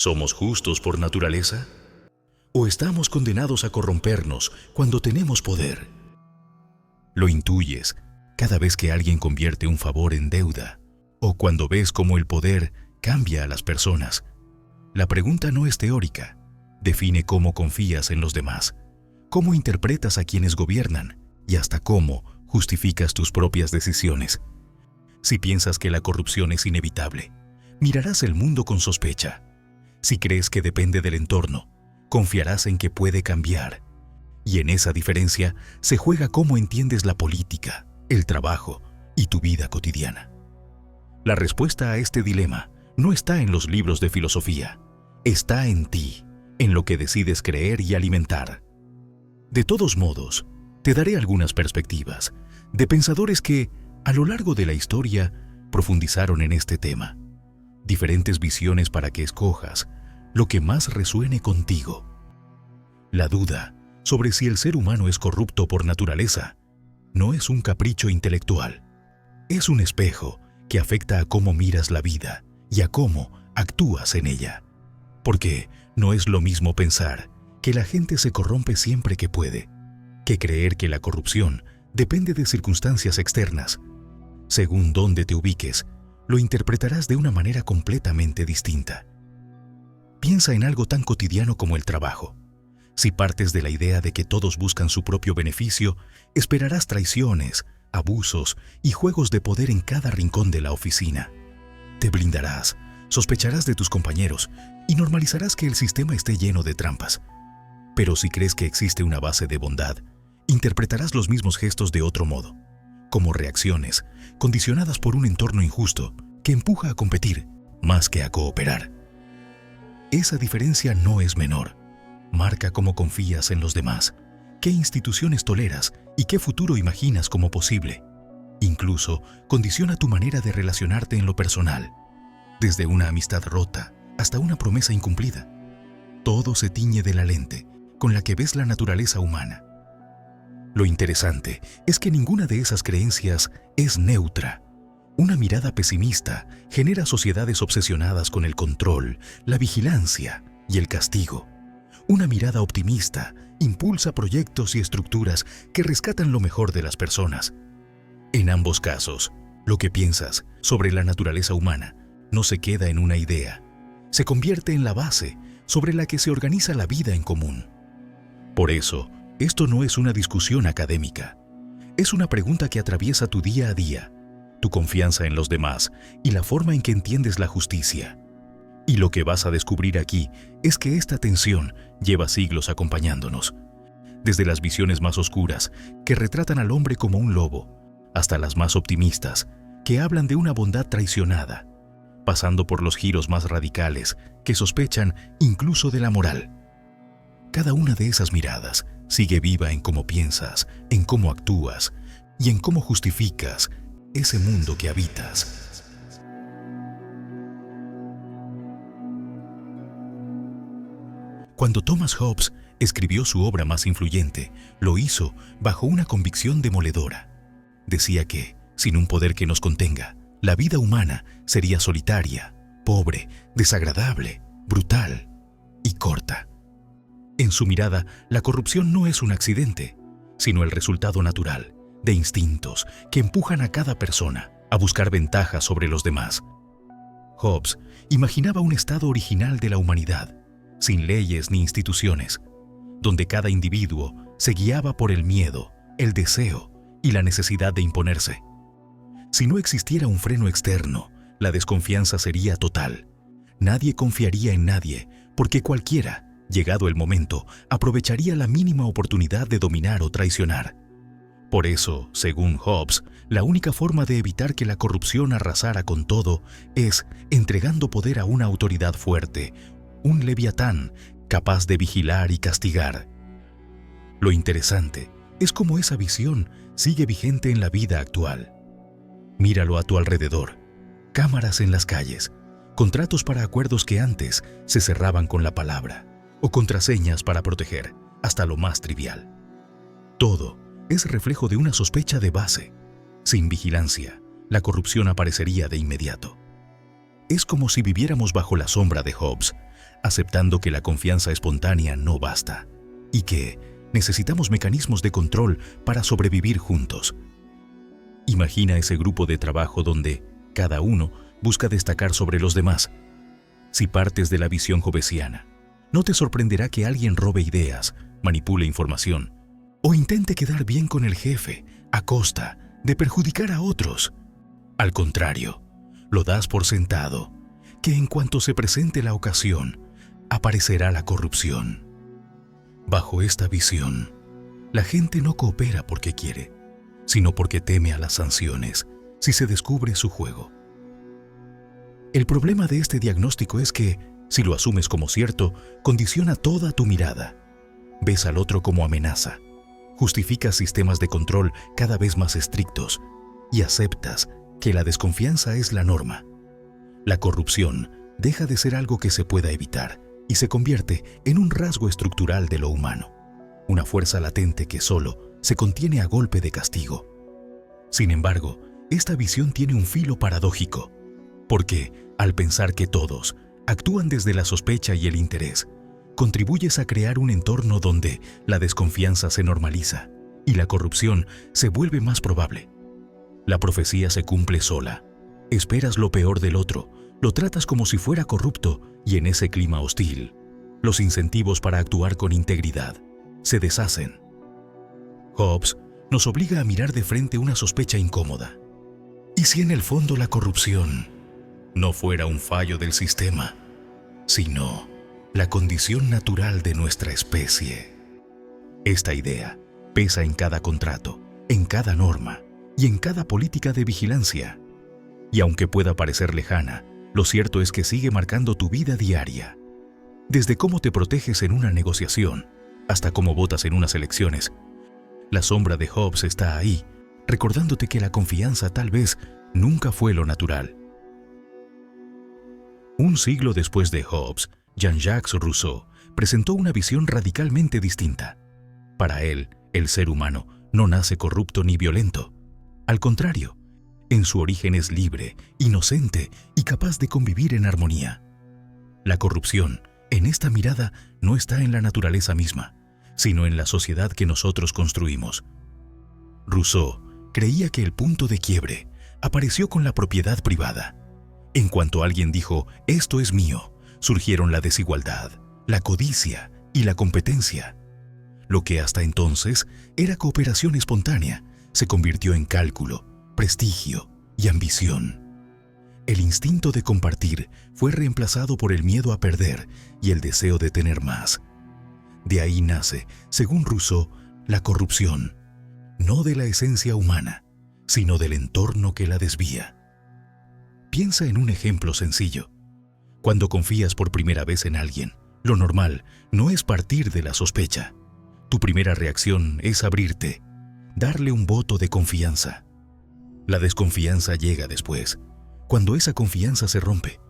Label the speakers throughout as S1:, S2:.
S1: ¿Somos justos por naturaleza? ¿O estamos condenados a corrompernos cuando tenemos poder? Lo intuyes cada vez que alguien convierte un favor en deuda o cuando ves cómo el poder cambia a las personas. La pregunta no es teórica. Define cómo confías en los demás, cómo interpretas a quienes gobiernan y hasta cómo justificas tus propias decisiones. Si piensas que la corrupción es inevitable, mirarás el mundo con sospecha. Si crees que depende del entorno, confiarás en que puede cambiar. Y en esa diferencia se juega cómo entiendes la política, el trabajo y tu vida cotidiana. La respuesta a este dilema no está en los libros de filosofía, está en ti, en lo que decides creer y alimentar. De todos modos, te daré algunas perspectivas de pensadores que, a lo largo de la historia, profundizaron en este tema. Diferentes visiones para que escojas lo que más resuene contigo. La duda sobre si el ser humano es corrupto por naturaleza no es un capricho intelectual. Es un espejo que afecta a cómo miras la vida y a cómo actúas en ella. Porque no es lo mismo pensar que la gente se corrompe siempre que puede, que creer que la corrupción depende de circunstancias externas. Según dónde te ubiques, lo interpretarás de una manera completamente distinta. Piensa en algo tan cotidiano como el trabajo. Si partes de la idea de que todos buscan su propio beneficio, esperarás traiciones, abusos y juegos de poder en cada rincón de la oficina. Te blindarás, sospecharás de tus compañeros y normalizarás que el sistema esté lleno de trampas. Pero si crees que existe una base de bondad, interpretarás los mismos gestos de otro modo, como reacciones condicionadas por un entorno injusto que empuja a competir más que a cooperar. Esa diferencia no es menor. Marca cómo confías en los demás, qué instituciones toleras y qué futuro imaginas como posible. Incluso condiciona tu manera de relacionarte en lo personal, desde una amistad rota hasta una promesa incumplida. Todo se tiñe de la lente con la que ves la naturaleza humana. Lo interesante es que ninguna de esas creencias es neutra. Una mirada pesimista genera sociedades obsesionadas con el control, la vigilancia y el castigo. Una mirada optimista impulsa proyectos y estructuras que rescatan lo mejor de las personas. En ambos casos, lo que piensas sobre la naturaleza humana no se queda en una idea, se convierte en la base sobre la que se organiza la vida en común. Por eso, esto no es una discusión académica. Es una pregunta que atraviesa tu día a día, tu confianza en los demás y la forma en que entiendes la justicia. Y lo que vas a descubrir aquí es que esta tensión lleva siglos acompañándonos. Desde las visiones más oscuras, que retratan al hombre como un lobo, hasta las más optimistas, que hablan de una bondad traicionada, pasando por los giros más radicales, que sospechan incluso de la moral. Cada una de esas miradas sigue viva en cómo piensas, en cómo actúas y en cómo justificas ese mundo que habitas. Cuando Thomas Hobbes escribió su obra más influyente, lo hizo bajo una convicción demoledora. Decía que, sin un poder que nos contenga, la vida humana sería solitaria, pobre, desagradable, brutal y corta. En su mirada, la corrupción no es un accidente, sino el resultado natural de instintos que empujan a cada persona a buscar ventajas sobre los demás. Hobbes imaginaba un estado original de la humanidad, sin leyes ni instituciones, donde cada individuo se guiaba por el miedo, el deseo y la necesidad de imponerse. Si no existiera un freno externo, la desconfianza sería total. Nadie confiaría en nadie, porque cualquiera, llegado el momento, aprovecharía la mínima oportunidad de dominar o traicionar. Por eso, según Hobbes, la única forma de evitar que la corrupción arrasara con todo es entregando poder a una autoridad fuerte, un leviatán capaz de vigilar y castigar. Lo interesante es cómo esa visión sigue vigente en la vida actual. Míralo a tu alrededor. Cámaras en las calles, contratos para acuerdos que antes se cerraban con la palabra, o contraseñas para proteger hasta lo más trivial. Todo es reflejo de una sospecha de base. Sin vigilancia, la corrupción aparecería de inmediato. Es como si viviéramos bajo la sombra de Hobbes, aceptando que la confianza espontánea no basta y que necesitamos mecanismos de control para sobrevivir juntos. Imagina ese grupo de trabajo donde cada uno busca destacar sobre los demás. Si partes de la visión hobbesiana, no te sorprenderá que alguien robe ideas, manipule información o intente quedar bien con el jefe a costa de perjudicar a otros. Al contrario, lo das por sentado que en cuanto se presente la ocasión, aparecerá la corrupción. Bajo esta visión, la gente no coopera porque quiere, sino porque teme a las sanciones si se descubre su juego. El problema de este diagnóstico es que, si lo asumes como cierto, condiciona toda tu mirada. Ves al otro como amenaza, justificas sistemas de control cada vez más estrictos y aceptas que la desconfianza es la norma. La corrupción deja de ser algo que se pueda evitar y se convierte en un rasgo estructural de lo humano, una fuerza latente que solo se contiene a golpe de castigo. Sin embargo, esta visión tiene un filo paradójico, porque, al pensar que todos actúan desde la sospecha y el interés, contribuyes a crear un entorno donde la desconfianza se normaliza y la corrupción se vuelve más probable. La profecía se cumple sola. Esperas lo peor del otro, lo tratas como si fuera corrupto y en ese clima hostil, los incentivos para actuar con integridad se deshacen. Hobbes nos obliga a mirar de frente una sospecha incómoda. ¿Y si en el fondo la corrupción no fuera un fallo del sistema, sino la condición natural de nuestra especie? Esta idea pesa en cada contrato, en cada norma y en cada política de vigilancia. Y aunque pueda parecer lejana, lo cierto es que sigue marcando tu vida diaria. Desde cómo te proteges en una negociación hasta cómo votas en unas elecciones, la sombra de Hobbes está ahí, recordándote que la confianza tal vez nunca fue lo natural. Un siglo después de Hobbes, Jean-Jacques Rousseau presentó una visión radicalmente distinta. Para él, el ser humano no nace corrupto ni violento. Al contrario, en su origen es libre, inocente y capaz de convivir en armonía. La corrupción, en esta mirada, no está en la naturaleza misma, sino en la sociedad que nosotros construimos. Rousseau creía que el punto de quiebre apareció con la propiedad privada. En cuanto alguien dijo, «esto es mío», surgieron la desigualdad, la codicia y la competencia. Lo que hasta entonces era cooperación espontánea se convirtió en cálculo, prestigio y ambición. El instinto de compartir fue reemplazado por el miedo a perder y el deseo de tener más. De ahí nace, según Rousseau, la corrupción, no de la esencia humana, sino del entorno que la desvía. Piensa en un ejemplo sencillo. Cuando confías por primera vez en alguien, lo normal no es partir de la sospecha. Tu primera reacción es abrirte, darle un voto de confianza. La desconfianza llega después, cuando esa confianza se rompe.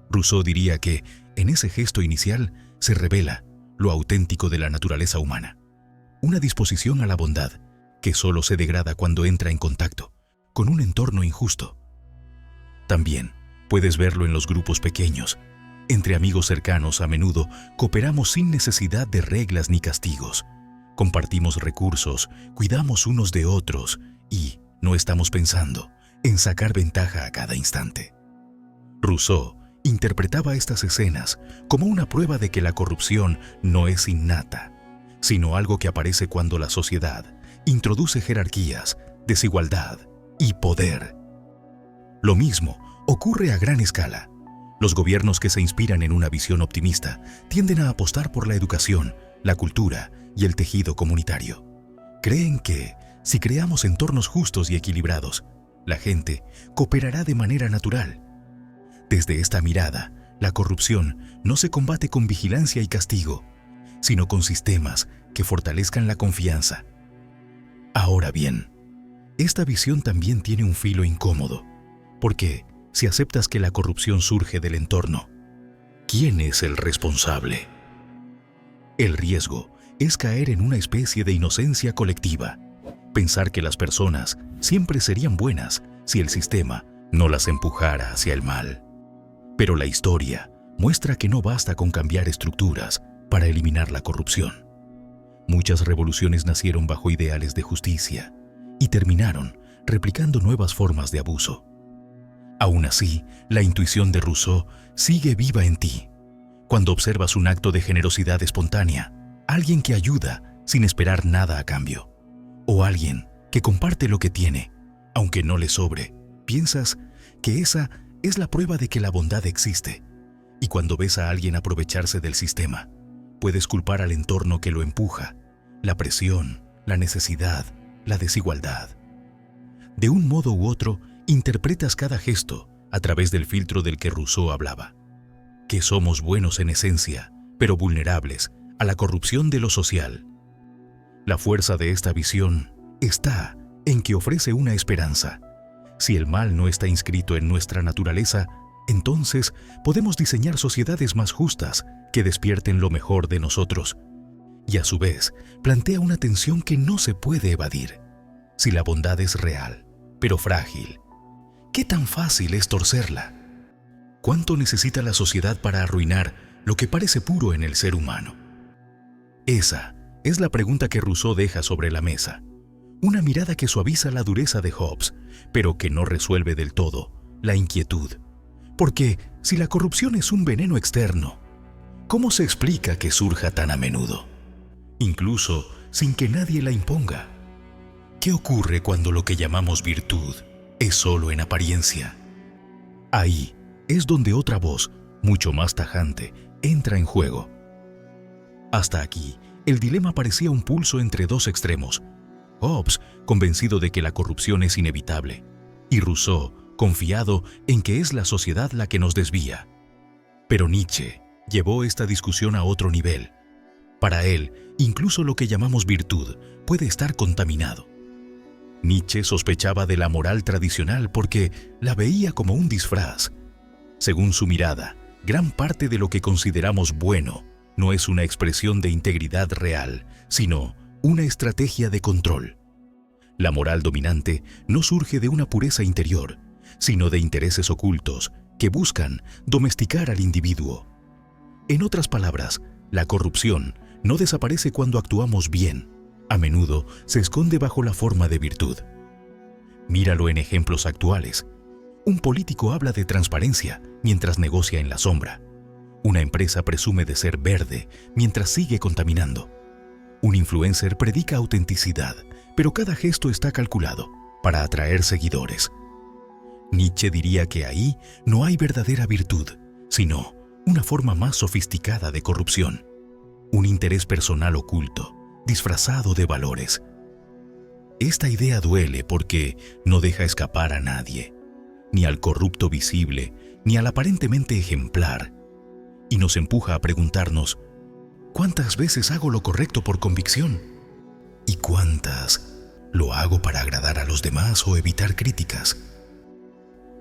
S1: Rousseau diría que, en ese gesto inicial, se revela lo auténtico de la naturaleza humana, una disposición a la bondad que solo se degrada cuando entra en contacto con un entorno injusto. También puedes verlo en los grupos pequeños. Entre amigos cercanos a menudo cooperamos sin necesidad de reglas ni castigos. Compartimos recursos, cuidamos unos de otros y no estamos pensando en sacar ventaja a cada instante. Rousseau interpretaba estas escenas como una prueba de que la corrupción no es innata, sino algo que aparece cuando la sociedad introduce jerarquías, desigualdad y poder. Lo mismo ocurre a gran escala. Los gobiernos que se inspiran en una visión optimista tienden a apostar por la educación, la cultura y el tejido comunitario. Creen que, si creamos entornos justos y equilibrados, la gente cooperará de manera natural. Desde esta mirada, la corrupción no se combate con vigilancia y castigo, sino con sistemas que fortalezcan la confianza. Ahora bien, esta visión también tiene un filo incómodo, porque si aceptas que la corrupción surge del entorno, ¿quién es el responsable? El riesgo es caer en una especie de inocencia colectiva, pensar que las personas siempre serían buenas si el sistema no las empujara hacia el mal. Pero la historia muestra que no basta con cambiar estructuras para eliminar la corrupción. Muchas revoluciones nacieron bajo ideales de justicia y terminaron replicando nuevas formas de abuso. Aún así, la intuición de Rousseau sigue viva en ti. Cuando observas un acto de generosidad espontánea, alguien que ayuda sin esperar nada a cambio, o alguien que comparte lo que tiene, aunque no le sobre, piensas que esa es la prueba de que la bondad existe. Y cuando ves a alguien aprovecharse del sistema, puedes culpar al entorno que lo empuja, la presión, la necesidad, la desigualdad. De un modo u otro, interpretas cada gesto a través del filtro del que Rousseau hablaba, que somos buenos en esencia, pero vulnerables a la corrupción de lo social. La fuerza de esta visión está en que ofrece una esperanza. Si el mal no está inscrito en nuestra naturaleza, entonces podemos diseñar sociedades más justas que despierten lo mejor de nosotros. Y a su vez, plantea una tensión que no se puede evadir. Si la bondad es real, pero frágil, ¿qué tan fácil es torcerla? ¿Cuánto necesita la sociedad para arruinar lo que parece puro en el ser humano? Esa es la pregunta que Rousseau deja sobre la mesa. Una mirada que suaviza la dureza de Hobbes, pero que no resuelve del todo la inquietud. Porque si la corrupción es un veneno externo, ¿cómo se explica que surja tan a menudo? Incluso sin que nadie la imponga. ¿Qué ocurre cuando lo que llamamos virtud es solo en apariencia? Ahí es donde otra voz, mucho más tajante, entra en juego. Hasta aquí, el dilema parecía un pulso entre dos extremos. Hobbes, convencido de que la corrupción es inevitable, y Rousseau, confiado en que es la sociedad la que nos desvía. Pero Nietzsche llevó esta discusión a otro nivel. Para él, incluso lo que llamamos virtud puede estar contaminado. Nietzsche sospechaba de la moral tradicional porque la veía como un disfraz. Según su mirada, gran parte de lo que consideramos bueno no es una expresión de integridad real, sino una estrategia de control. La moral dominante no surge de una pureza interior, sino de intereses ocultos que buscan domesticar al individuo. En otras palabras, la corrupción no desaparece cuando actuamos bien. A menudo se esconde bajo la forma de virtud. Míralo en ejemplos actuales. Un político habla de transparencia mientras negocia en la sombra. Una empresa presume de ser verde mientras sigue contaminando. Un influencer predica autenticidad, pero cada gesto está calculado para atraer seguidores. Nietzsche diría que ahí no hay verdadera virtud, sino una forma más sofisticada de corrupción. Un interés personal oculto, disfrazado de valores. Esta idea duele porque no deja escapar a nadie, ni al corrupto visible, ni al aparentemente ejemplar, y nos empuja a preguntarnos, ¿cuántas veces hago lo correcto por convicción? ¿Y cuántas lo hago para agradar a los demás o evitar críticas?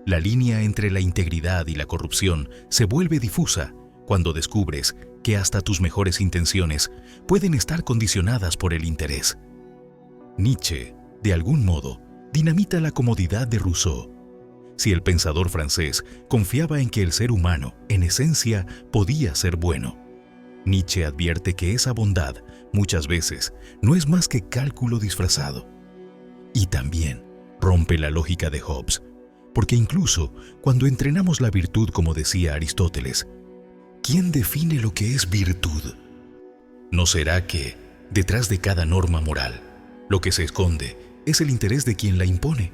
S1: La línea entre la integridad y la corrupción se vuelve difusa cuando descubres que hasta tus mejores intenciones pueden estar condicionadas por el interés. Nietzsche, de algún modo, dinamita la comodidad de Rousseau. Si el pensador francés confiaba en que el ser humano, en esencia, podía ser bueno, Nietzsche advierte que esa bondad, muchas veces, no es más que cálculo disfrazado. Y también rompe la lógica de Hobbes, porque incluso cuando entrenamos la virtud, como decía Aristóteles, ¿quién define lo que es virtud? ¿No será que, detrás de cada norma moral, lo que se esconde es el interés de quien la impone?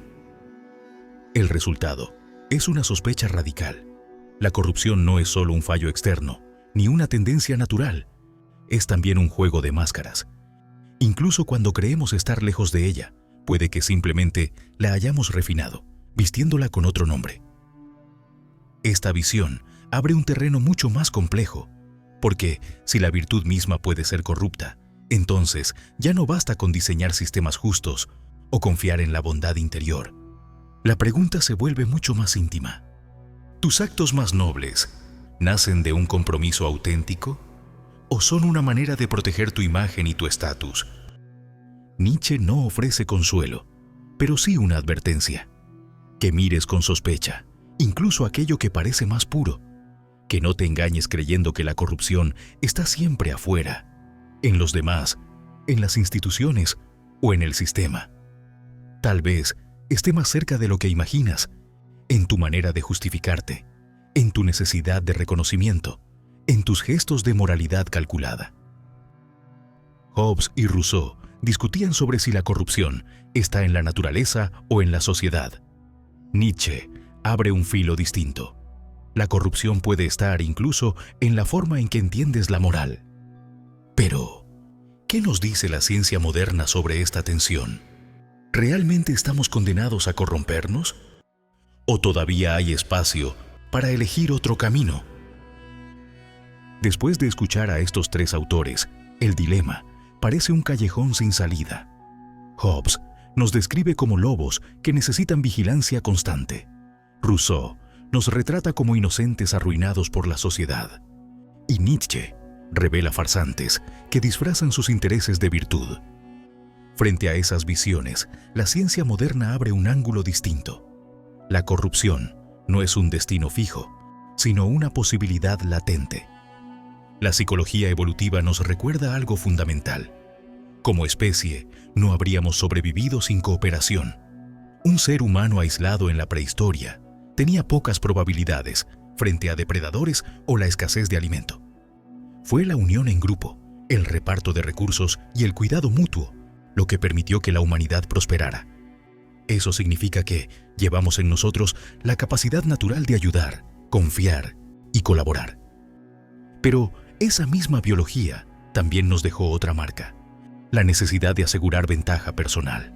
S1: El resultado es una sospecha radical. La corrupción no es solo un fallo externo, ni una tendencia natural. Es también un juego de máscaras. Incluso cuando creemos estar lejos de ella, puede que simplemente la hayamos refinado, vistiéndola con otro nombre. Esta visión abre un terreno mucho más complejo, porque si la virtud misma puede ser corrupta, entonces ya no basta con diseñar sistemas justos o confiar en la bondad interior. La pregunta se vuelve mucho más íntima. ¿Tus actos más nobles nacen de un compromiso auténtico o son una manera de proteger tu imagen y tu estatus? Nietzsche no ofrece consuelo, pero sí una advertencia. Que mires con sospecha, incluso aquello que parece más puro, Que no te engañes creyendo que la corrupción está siempre afuera, en los demás, en las instituciones o en el sistema. Tal vez esté más cerca de lo que imaginas, en tu manera de justificarte, en tu necesidad de reconocimiento, en tus gestos de moralidad calculada. Hobbes y Rousseau discutían sobre si la corrupción está en la naturaleza o en la sociedad. Nietzsche abre un filo distinto. La corrupción puede estar incluso en la forma en que entiendes la moral. Pero, ¿qué nos dice la ciencia moderna sobre esta tensión? ¿Realmente estamos condenados a corrompernos? ¿O todavía hay espacio para elegir otro camino? Después de escuchar a estos tres autores, el dilema parece un callejón sin salida. Hobbes nos describe como lobos que necesitan vigilancia constante. Rousseau nos retrata como inocentes arruinados por la sociedad. Y Nietzsche revela farsantes que disfrazan sus intereses de virtud. Frente a esas visiones, la ciencia moderna abre un ángulo distinto. La corrupción no es un destino fijo, sino una posibilidad latente. La psicología evolutiva nos recuerda algo fundamental. Como especie, no habríamos sobrevivido sin cooperación. Un ser humano aislado en la prehistoria tenía pocas probabilidades frente a depredadores o la escasez de alimento. Fue la unión en grupo, el reparto de recursos y el cuidado mutuo lo que permitió que la humanidad prosperara. Eso significa que llevamos en nosotros la capacidad natural de ayudar, confiar y colaborar. Pero esa misma biología también nos dejó otra marca: la necesidad de asegurar ventaja personal,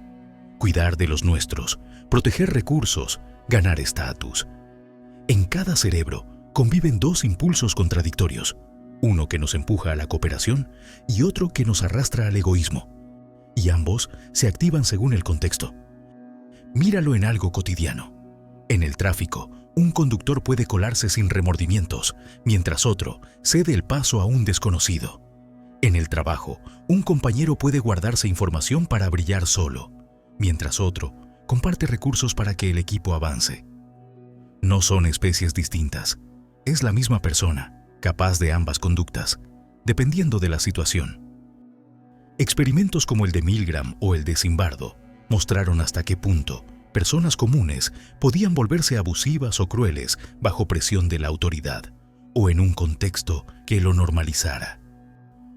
S1: cuidar de los nuestros, proteger recursos, ganar estatus. En cada cerebro conviven dos impulsos contradictorios, uno que nos empuja a la cooperación y otro que nos arrastra al egoísmo. Y ambos se activan según el contexto. Míralo en algo cotidiano. En el tráfico, un conductor puede colarse sin remordimientos, mientras otro cede el paso a un desconocido. En el trabajo, un compañero puede guardarse información para brillar solo, mientras otro comparte recursos para que el equipo avance. No son especies distintas, es la misma persona, capaz de ambas conductas, dependiendo de la situación. Experimentos como el de Milgram o el de Zimbardo mostraron hasta qué punto personas comunes podían volverse abusivas o crueles bajo presión de la autoridad o en un contexto que lo normalizara.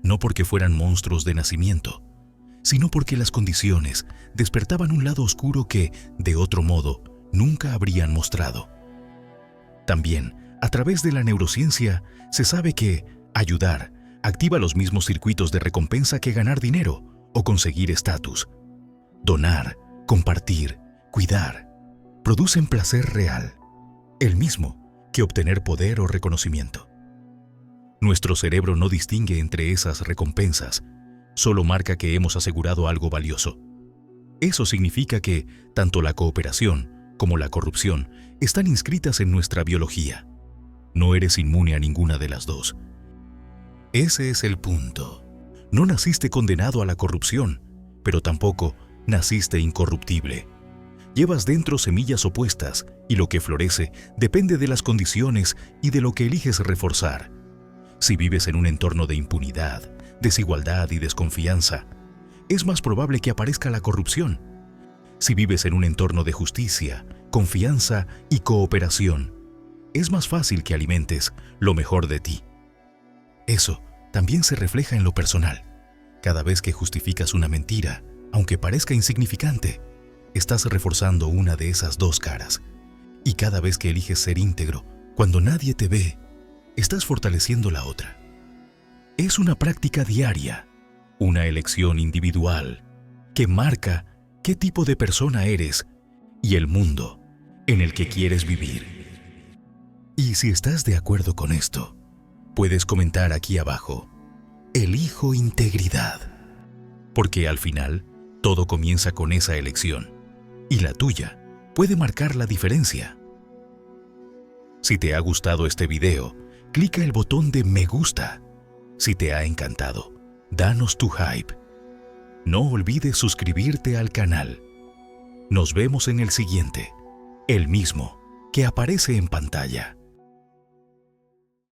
S1: No porque fueran monstruos de nacimiento, sino porque las condiciones despertaban un lado oscuro que, de otro modo, nunca habrían mostrado. También, a través de la neurociencia, se sabe que ayudar activa los mismos circuitos de recompensa que ganar dinero o conseguir estatus. Donar, compartir, cuidar, producen placer real, el mismo que obtener poder o reconocimiento. Nuestro cerebro no distingue entre esas recompensas, solo marca que hemos asegurado algo valioso. Eso significa que tanto la cooperación como la corrupción están inscritas en nuestra biología. No eres inmune a ninguna de las dos. Ese es el punto. No naciste condenado a la corrupción, pero tampoco naciste incorruptible. Llevas dentro semillas opuestas y lo que florece depende de las condiciones y de lo que eliges reforzar. Si vives en un entorno de impunidad, desigualdad y desconfianza, es más probable que aparezca la corrupción. Si vives en un entorno de justicia, confianza y cooperación, es más fácil que alimentes lo mejor de ti. Eso también se refleja en lo personal. Cada vez que justificas una mentira, aunque parezca insignificante, estás reforzando una de esas dos caras. Y cada vez que eliges ser íntegro, cuando nadie te ve, estás fortaleciendo la otra. Es una práctica diaria, una elección individual, que marca qué tipo de persona eres y el mundo en el que quieres vivir. Y si estás de acuerdo con esto, puedes comentar aquí abajo: elijo integridad. Porque al final, todo comienza con esa elección, y la tuya puede marcar la diferencia. Si te ha gustado este video, clica el botón de me gusta. Si te ha encantado, danos tu hype. No olvides suscribirte al canal. Nos vemos en el siguiente, el mismo que aparece en pantalla.